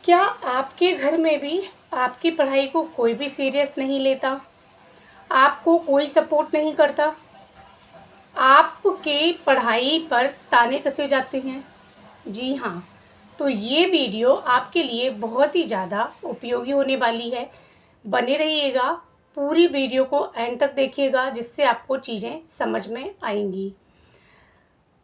क्या आपके घर में भी आपकी पढ़ाई को कोई भी सीरियस नहीं लेता? आपको कोई सपोर्ट नहीं करता? आपके पढ़ाई पर ताने कसे जाते हैं? जी हाँ, तो ये वीडियो आपके लिए बहुत ही ज़्यादा उपयोगी होने वाली है। बने रहिएगा, पूरी वीडियो को एंड तक देखिएगा जिससे आपको चीज़ें समझ में आएंगी।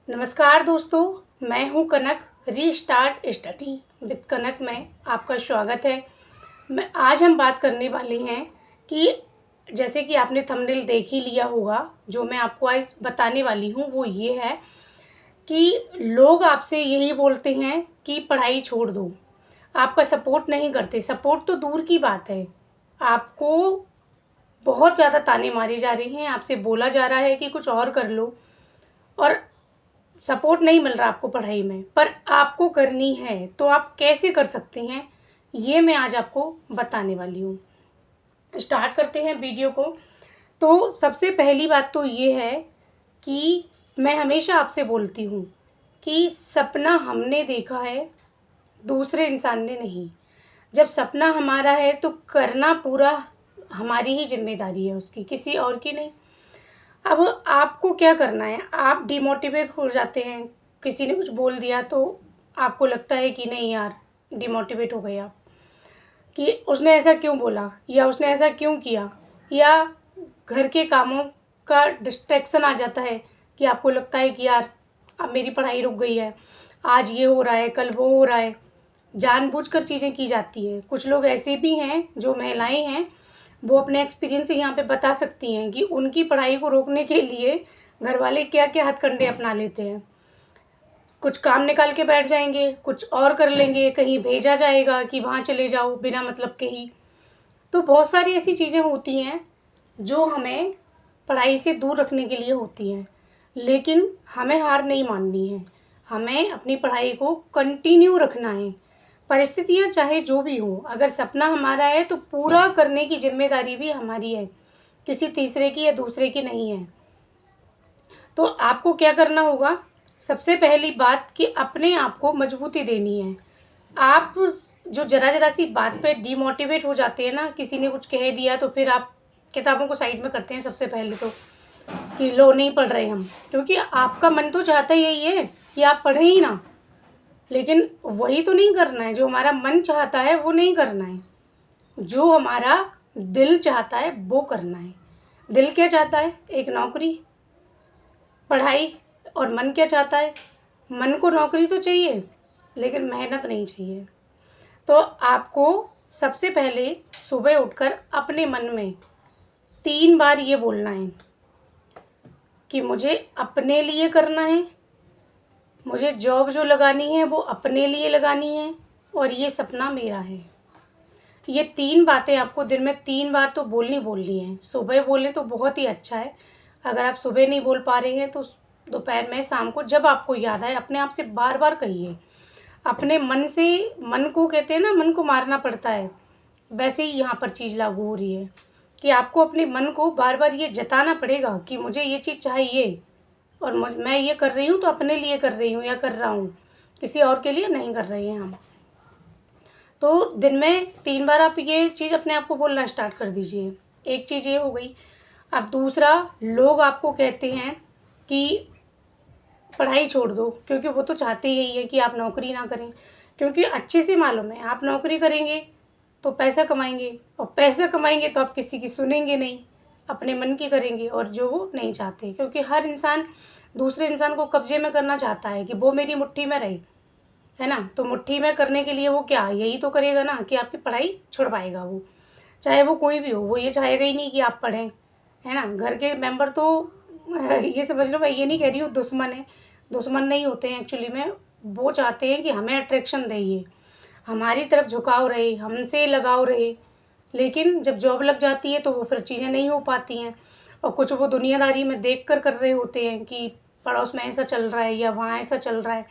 नमस्कार दोस्तों, मैं हूँ कनक। रीस्टार्ट स्टडी विद कनक में आपका स्वागत है। आज हम बात करने वाले हैं कि जैसे कि आपने थंबनेल देख ही लिया होगा, जो मैं आपको आज बताने वाली हूँ वो ये है कि लोग आपसे यही बोलते हैं कि पढ़ाई छोड़ दो, आपका सपोर्ट नहीं करते। सपोर्ट तो दूर की बात है, आपको बहुत ज़्यादा ताने मारे जा रहे हैं, आपसे बोला जा रहा है कि कुछ और कर लो, और सपोर्ट नहीं मिल रहा आपको पढ़ाई में, पर आपको करनी है तो आप कैसे कर सकते हैं, ये मैं आज आपको बताने वाली हूँ। स्टार्ट करते हैं वीडियो को। तो सबसे पहली बात तो ये है कि मैं हमेशा आपसे बोलती हूँ कि सपना हमने देखा है, दूसरे इंसान ने नहीं। जब सपना हमारा है तो करना पूरा हमारी ही जिम्मेदारी है, उसकी, किसी और की नहीं। अब आपको क्या करना है, आप डिमोटिवेट हो जाते हैं, किसी ने कुछ बोल दिया तो आपको लगता है कि नहीं यार, डिमोटिवेट हो गए आप कि उसने ऐसा क्यों बोला या उसने ऐसा क्यों किया, या घर के कामों का डिस्ट्रैक्शन आ जाता है कि आपको लगता है कि यार अब मेरी पढ़ाई रुक गई है, आज ये हो रहा है, कल वो हो रहा है। जानबूझकर चीज़ें की जाती हैं। कुछ लोग ऐसे भी हैं, जो महिलाएं हैं, वो अपने एक्सपीरियंस से यहाँ पे बता सकती हैं कि उनकी पढ़ाई को रोकने के लिए घर वाले क्या क्या हथकंडे अपना लेते हैं। कुछ काम निकाल के बैठ जाएंगे, कुछ और कर लेंगे, कहीं भेजा जाएगा कि वहाँ चले जाओ बिना मतलब के ही। तो बहुत सारी ऐसी चीज़ें होती हैं जो हमें पढ़ाई से दूर रखने के लिए होती हैं, लेकिन हमें हार नहीं माननी है, हमें अपनी पढ़ाई को कंटिन्यू रखना है। परिस्थितियाँ चाहे जो भी हो, अगर सपना हमारा है तो पूरा करने की जिम्मेदारी भी हमारी है, किसी तीसरे की या दूसरे की नहीं है। तो आपको क्या करना होगा, सबसे पहली बात कि अपने आप को मजबूती देनी है। आप जो ज़रा सी बात पे डिमोटिवेट हो जाते हैं ना, किसी ने कुछ कह दिया तो फिर आप किताबों को साइड में करते हैं सबसे पहले तो, कि लो नहीं पढ़ रहे हम, क्योंकि आपका मन तो चाहता ही यही है कि आप पढ़ें ही ना, लेकिन वही तो नहीं करना है। जो हमारा मन चाहता है वो नहीं करना है, जो हमारा दिल चाहता है वो करना है। दिल क्या चाहता है, एक नौकरी, पढ़ाई। और मन क्या चाहता है, मन को नौकरी तो चाहिए लेकिन मेहनत नहीं चाहिए। तो आपको सबसे पहले सुबह उठकर अपने मन में 3 बार ये बोलना है कि मुझे अपने लिए करना है, मुझे जॉब जो लगानी है वो अपने लिए लगानी है, और ये सपना मेरा है। ये 3 बातें आपको दिन में 3 बार तो बोलनी है। सुबह बोलें तो बहुत ही अच्छा है। अगर आप सुबह नहीं बोल पा रहे हैं तो दोपहर में, शाम को, जब आपको याद आए अपने आप से बार बार कहिए। अपने मन से, मन को कहते हैं ना, मन को मारना पड़ता है, वैसे ही यहाँ पर चीज़ लागू हो रही है कि आपको अपने मन को बार बार ये जताना पड़ेगा कि मुझे ये चीज़ चाहिए, और मैं ये कर रही हूँ तो अपने लिए कर रही हूँ या कर रहा हूँ, किसी और के लिए नहीं कर रहे हैं हम। तो दिन में 3 बार आप ये चीज़ अपने आप को बोलना स्टार्ट कर दीजिए। एक चीज़ ये हो गई। अब दूसरा, लोग आपको कहते हैं कि पढ़ाई छोड़ दो, क्योंकि वो तो चाहते यही है कि आप नौकरी ना करें, क्योंकि अच्छे से मालूम है आप नौकरी करेंगे तो पैसा कमाएंगे, और पैसा कमाएंगे तो आप किसी की सुनेंगे नहीं, अपने मन की करेंगे, और जो वो नहीं चाहते, क्योंकि हर इंसान दूसरे इंसान को कब्जे में करना चाहता है कि वो मेरी मुट्ठी में रहे, है ना। तो मुट्ठी में करने के लिए वो क्या यही तो करेगा ना कि आपकी पढ़ाई छुड़वाएगा वो, चाहे वो कोई भी हो। वो ये चाहेगा ही नहीं कि आप पढ़ें, है ना। घर के मेंबर तो ये समझ लो, मैं ये नहीं कह रही हूँ दुश्मन है, दुश्मन नहीं होते हैं एक्चुअली में। वो चाहते हैं कि हमें अट्रैक्शन दे, ये हमारी तरफ झुकाव रहे, हमसे लगाव रहे, लेकिन जब जॉब लग जाती है तो वो फिर चीज़ें नहीं हो पाती हैं। और कुछ वो दुनियादारी में देख कर रहे होते हैं कि पड़ोस में ऐसा चल रहा है या वहाँ ऐसा चल रहा है,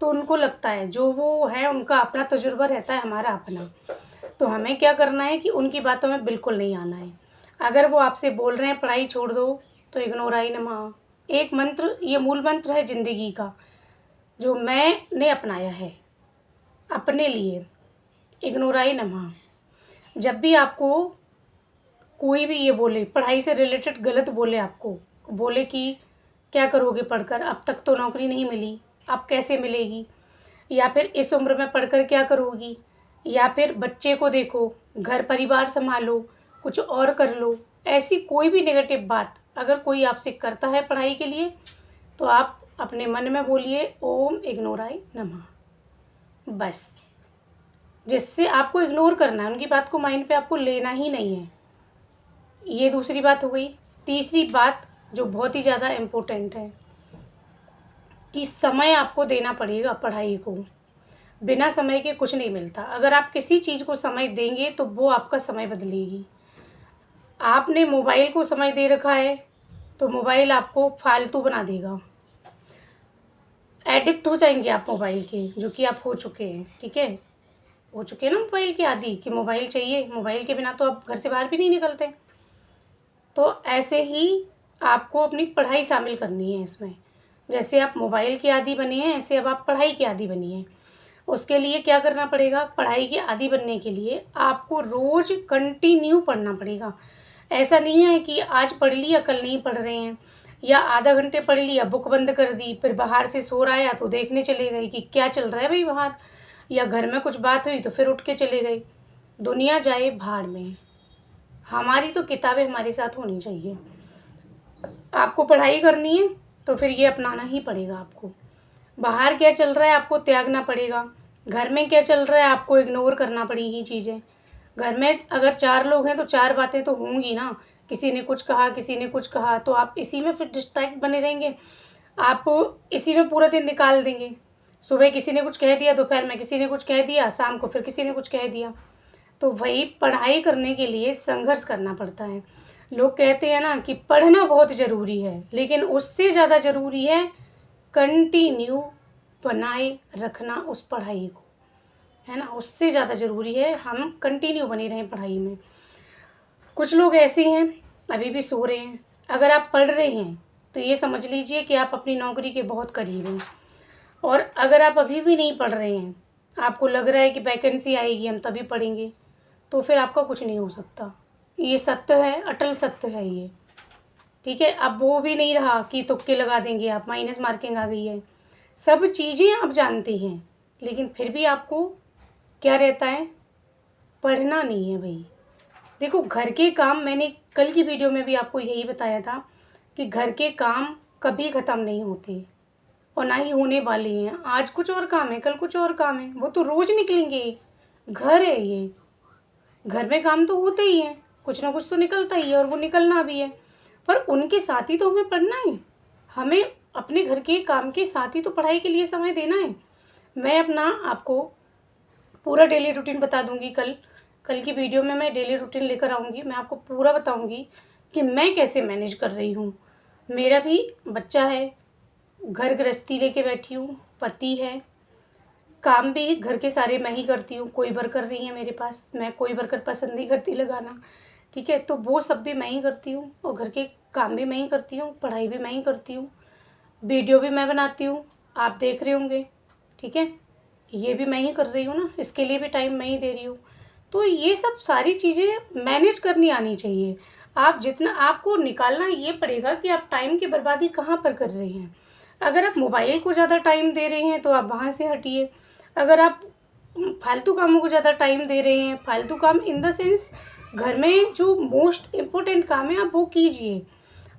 तो उनको लगता है, जो वो है उनका अपना तजुर्बा रहता है, हमारा अपना। तो हमें क्या करना है कि उनकी बातों में बिल्कुल नहीं आना है। अगर वो आपसे बोल रहे हैं पढ़ाई छोड़ दो, तो इग्नोर आई नमः। एक मंत्र, ये मूल मंत्र है ज़िंदगी का, जो मैंने अपनाया है अपने लिए, इग्नोराय नमः। जब भी आपको कोई भी ये बोले, पढ़ाई से रिलेटेड गलत बोले, आपको बोले कि क्या करोगे पढ़कर, अब तक तो नौकरी नहीं मिली, अब कैसे मिलेगी, या फिर इस उम्र में पढ़कर क्या करोगी, या फिर बच्चे को देखो, घर परिवार संभालो, कुछ और कर लो, ऐसी कोई भी नेगेटिव बात अगर कोई आपसे करता है पढ़ाई के लिए, तो आप अपने मन में बोलिए ओम इग्नोराय नमः, बस। जिससे आपको इग्नोर करना है, उनकी बात को माइंड पे आपको लेना ही नहीं है। ये दूसरी बात हो गई। तीसरी बात जो बहुत ही ज़्यादा इम्पोर्टेंट है कि समय आपको देना पड़ेगा पढ़ाई को। बिना समय के कुछ नहीं मिलता। अगर आप किसी चीज़ को समय देंगे तो वो आपका समय बदलेगी। आपने मोबाइल को समय दे रखा है तो मोबाइल आपको फालतू बना देगा। एडिक्ट हो जाएंगे आप मोबाइल के, जो कि आप हो चुके हैं, ठीक है, हो चुके हैं ना मोबाइल के आदी, कि मोबाइल चाहिए, मोबाइल के बिना तो आप घर से बाहर भी नहीं निकलते। तो ऐसे ही आपको अपनी पढ़ाई शामिल करनी है इसमें। जैसे आप मोबाइल के आदी बने हैं, ऐसे अब आप पढ़ाई के आदी बनिए। उसके लिए क्या करना पड़ेगा, पढ़ाई के आदी बनने के लिए आपको रोज़ कंटिन्यू पढ़ना पड़ेगा। ऐसा नहीं है कि आज पढ़ लिया कल नहीं पढ़ रहे हैं, या आधा घंटे पढ़ लिया बुक बंद कर दी, फिर बाहर से शोर आया तो देखने चले गए कि क्या चल रहा है भाई बाहर, या घर में कुछ बात हुई तो फिर उठ के चले गए। दुनिया जाए भाड़ में, हमारी तो किताबें हमारे साथ होनी चाहिए। आपको पढ़ाई करनी है तो फिर ये अपनाना ही पड़ेगा आपको। बाहर क्या चल रहा है आपको त्यागना पड़ेगा, घर में क्या चल रहा है आपको इग्नोर करना पड़ेगी चीज़ें। घर में अगर 4 लोग हैं तो 4 बातें तो होंगी ना, किसी ने कुछ कहा, किसी ने कुछ कहा, तो आप इसी में फिर डिस्ट्रैक्ट बने रहेंगे, आप इसी में पूरा दिन निकाल देंगे। सुबह किसी ने कुछ कह दिया, दोपहर में किसी ने कुछ कह दिया, शाम को फिर किसी ने कुछ कह दिया। तो वही पढ़ाई करने के लिए संघर्ष करना पड़ता है। लोग कहते हैं ना कि पढ़ना बहुत ज़रूरी है, लेकिन उससे ज़्यादा ज़रूरी है कंटिन्यू बनाए रखना उस पढ़ाई को, है ना, उससे ज़्यादा ज़रूरी है हम कंटिन्यू बने रहें पढ़ाई में। कुछ लोग ऐसे हैं अभी भी सो रहे हैं। अगर आप पढ़ रहे हैं तो ये समझ लीजिए कि आप अपनी नौकरी के बहुत करीब हैं। और अगर आप अभी भी नहीं पढ़ रहे हैं, आपको लग रहा है कि वैकेंसी आएगी हम तभी पढ़ेंगे, तो फिर आपका कुछ नहीं हो सकता। ये सत्य है, अटल सत्य है ये, ठीक है। अब वो भी नहीं रहा कि तुक्के लगा देंगे आप, माइनस मार्किंग आ गई है, सब चीज़ें आप जानते हैं, लेकिन फिर भी आपको क्या रहता है, पढ़ना नहीं है भाई। देखो, घर के काम, मैंने कल की वीडियो में भी आपको यही बताया था कि घर के काम कभी ख़त्म नहीं होते और ना ही होने वाले हैं। आज कुछ और काम है, कल कुछ और काम है, वो तो रोज़ निकलेंगे। घर है ये, घर में काम तो होते ही हैं, कुछ ना कुछ तो निकलता ही है, और वो निकलना भी है, पर उनके साथ ही तो हमें पढ़ना है। हमें अपने घर के काम के साथ ही तो पढ़ाई के लिए समय देना है। मैं अपना आपको पूरा डेली रूटीन बता दूंगी। कल की वीडियो में मैं डेली रूटीन लेकर आऊँगी। मैं आपको पूरा बताऊँगी कि मैं कैसे मैनेज कर रही हूँ। मेरा भी बच्चा है, घर गृहस्थी लेके बैठी हूँ, पति है, काम भी घर के सारे मैं ही करती हूँ। कोई वर्कर नहीं है मेरे पास, मैं कोई वर्कर पसंद नहीं करती लगाना, ठीक है। तो वो सब भी मैं ही करती हूँ, और घर के काम भी मैं ही करती हूँ, पढ़ाई भी मैं ही करती हूँ, वीडियो भी मैं बनाती हूँ, आप देख रहे होंगे, ठीक है। ये भी मैं ही कर रही हूँ ना, इसके लिए भी टाइम मैं ही दे रही हूँ। तो ये सब सारी चीज़ें मैनेज करनी आनी चाहिए। आप जितना आपको निकालना ये पड़ेगा कि आप टाइम की बर्बादी कहाँ पर कर रहे हैं। अगर आप मोबाइल को ज़्यादा टाइम दे रहे हैं तो आप वहाँ से हटिए। अगर आप फालतू कामों को ज़्यादा टाइम दे रहे हैं, फालतू काम इन द सेंस घर में जो मोस्ट इम्पोर्टेंट काम है आप वो कीजिए,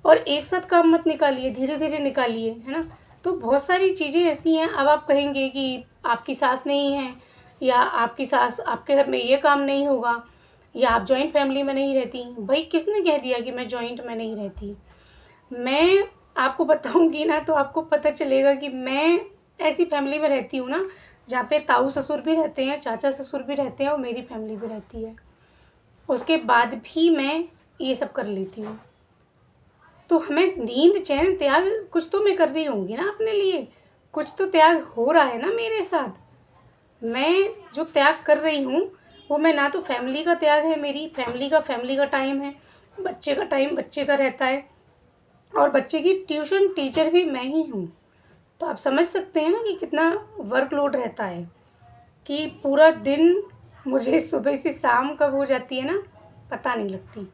और एक साथ काम मत निकालिए, धीरे धीरे निकालिए, है ना। तो बहुत सारी चीज़ें ऐसी हैं। अब आप कहेंगे कि आपकी सास नहीं है, या आपकी सास, आपके घर में ये काम नहीं होगा, या आप जॉइंट फैमिली में नहीं रहती। भाई किसने कह दिया कि मैं जॉइंट में नहीं रहती। मैं आपको बताऊंगी ना तो आपको पता चलेगा कि मैं ऐसी फैमिली में रहती हूँ ना, जहाँ पे ताऊ ससुर भी रहते हैं, चाचा ससुर भी रहते हैं, और मेरी फैमिली भी रहती है। उसके बाद भी मैं ये सब कर लेती हूँ। तो हमें नींद, चैन, त्याग कुछ तो मैं कर रही होंगी ना अपने लिए, कुछ तो त्याग हो रहा है ना मेरे साथ। मैं जो त्याग कर रही हूँ वो मैं, ना तो फैमिली का त्याग है, मेरी फैमिली का टाइम है, बच्चे का टाइम बच्चे का रहता है, और बच्चे की ट्यूशन टीचर भी मैं ही हूँ। तो आप समझ सकते हैं ना कि कितना वर्कलोड रहता है, कि पूरा दिन मुझे सुबह से शाम कब हो जाती है ना पता नहीं लगती।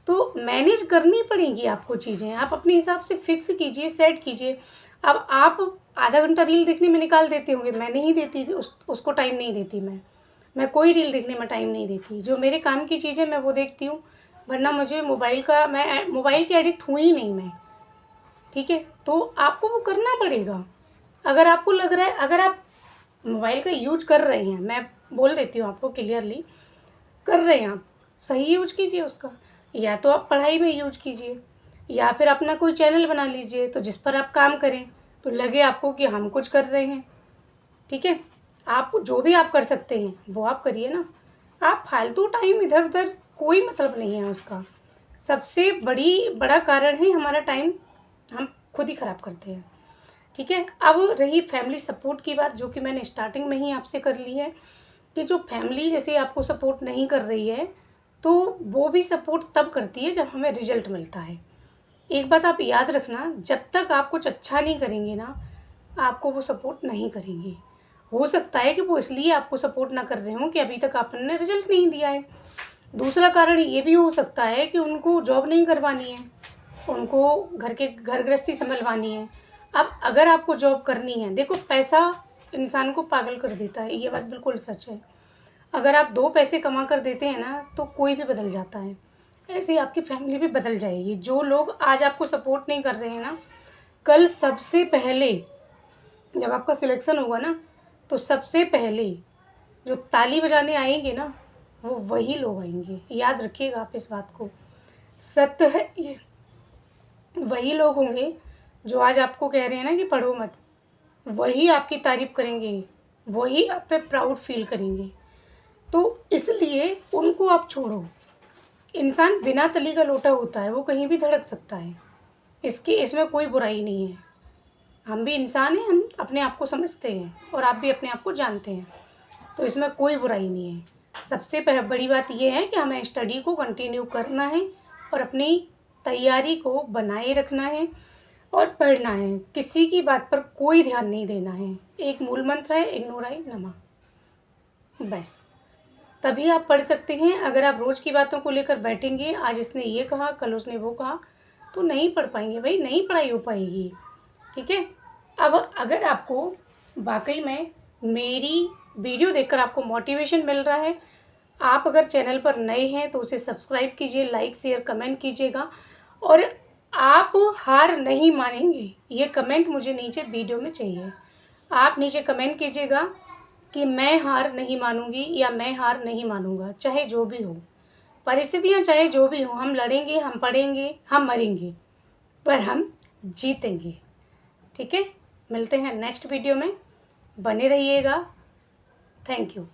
तो मैनेज करनी पड़ेंगी आपको चीज़ें, आप अपने हिसाब से फिक्स कीजिए, सेट कीजिए। अब आप आधा घंटा रील देखने में निकाल देते होंगे, मैं नहीं देती, उसको टाइम नहीं देती मैं कोई रील देखने में टाइम नहीं देती। जो मेरे काम की चीज़ें मैं वो देखती हूँ, वरना मुझे मैं मोबाइल की एडिक्ट हुई ही नहीं मैं, ठीक है। तो आपको वो करना पड़ेगा। अगर आपको लग रहा है, अगर आप मोबाइल का यूज कर रहे हैं, मैं बोल देती हूँ आपको क्लियरली, कर रहे हैं आप, सही यूज कीजिए उसका। या तो आप पढ़ाई में यूज कीजिए, या फिर अपना कोई चैनल बना लीजिए तो जिस पर आप काम करें, तो लगे आपको कि हम कुछ कर रहे हैं, ठीक है। आप जो भी आप कर सकते हैं वो आप करिए ना। आप फालतू टाइम इधर उधर, कोई मतलब नहीं है उसका। सबसे बड़ा कारण है हमारा टाइम हम खुद ही ख़राब करते हैं, ठीक है। अब रही फैमिली सपोर्ट की बात, जो कि मैंने स्टार्टिंग में ही आपसे कर ली है, कि जो फैमिली जैसे आपको सपोर्ट नहीं कर रही है, तो वो भी सपोर्ट तब करती है जब हमें रिजल्ट मिलता है। एक बात आप याद रखना, जब तक आप कुछ अच्छा नहीं करेंगे ना, आपको वो सपोर्ट नहीं करेंगे। हो सकता है कि वो इसलिए आपको सपोर्ट ना कर रहे हों कि अभी तक आपने रिजल्ट नहीं दिया है। दूसरा कारण ये भी हो सकता है कि उनको जॉब नहीं करवानी है, उनको घर गृहस्थी संभलवानी है। अब अगर आपको जॉब करनी है, देखो पैसा इंसान को पागल कर देता है, ये बात बिल्कुल सच है। अगर आप 2 पैसे कमा कर देते हैं ना, तो कोई भी बदल जाता है। ऐसे ही आपकी फैमिली भी बदल जाएगी। जो लोग आज आपको सपोर्ट नहीं कर रहे हैं ना, कल सबसे पहले जब आपका सिलेक्शन होगा ना, तो सबसे पहले जो ताली बजाने आएंगे ना, वो वही लोग आएंगे। याद रखिएगा आप इस बात को, सत्य है ये। वही लोग होंगे जो आज आपको कह रहे हैं ना कि पढ़ो मत, वही आपकी तारीफ़ करेंगे, वही आप पे प्राउड फील करेंगे। तो इसलिए उनको आप छोड़ो। इंसान बिना तली का लोटा होता है, वो कहीं भी धड़क सकता है। इसमें कोई बुराई नहीं है। हम भी इंसान हैं, हम अपने आप को समझते हैं और आप भी अपने आप को जानते हैं, तो इसमें कोई बुराई नहीं है। सबसे बड़ी बात ये है कि हमें स्टडी को कंटिन्यू करना है और अपनी तैयारी को बनाए रखना है और पढ़ना है। किसी की बात पर कोई ध्यान नहीं देना है। एक मूल मंत्र है, इग्नोराई नमा, बस। तभी आप पढ़ सकते हैं। अगर आप रोज़ की बातों को लेकर बैठेंगे, आज इसने ये कहा, कल उसने वो कहा, तो नहीं पढ़ पाएंगे भाई, नहीं पढ़ाई हो पाएगी, ठीक है। अब अगर आपको वाकई में मेरी वीडियो देखकर आपको मोटिवेशन मिल रहा है, आप अगर चैनल पर नए हैं तो उसे सब्सक्राइब कीजिए, लाइक शेयर कमेंट कीजिएगा, और आप हार नहीं मानेंगे, ये कमेंट मुझे नीचे वीडियो में चाहिए। आप नीचे कमेंट कीजिएगा कि मैं हार नहीं मानूंगी या मैं हार नहीं मानूंगा, चाहे जो भी हो परिस्थितियाँ, चाहे जो भी हो, हम लड़ेंगे, हम पढ़ेंगे, हम मरेंगे, पर हम जीतेंगे, ठीक है। मिलते हैं नेक्स्ट वीडियो में, बने रहिएगा। Thank you.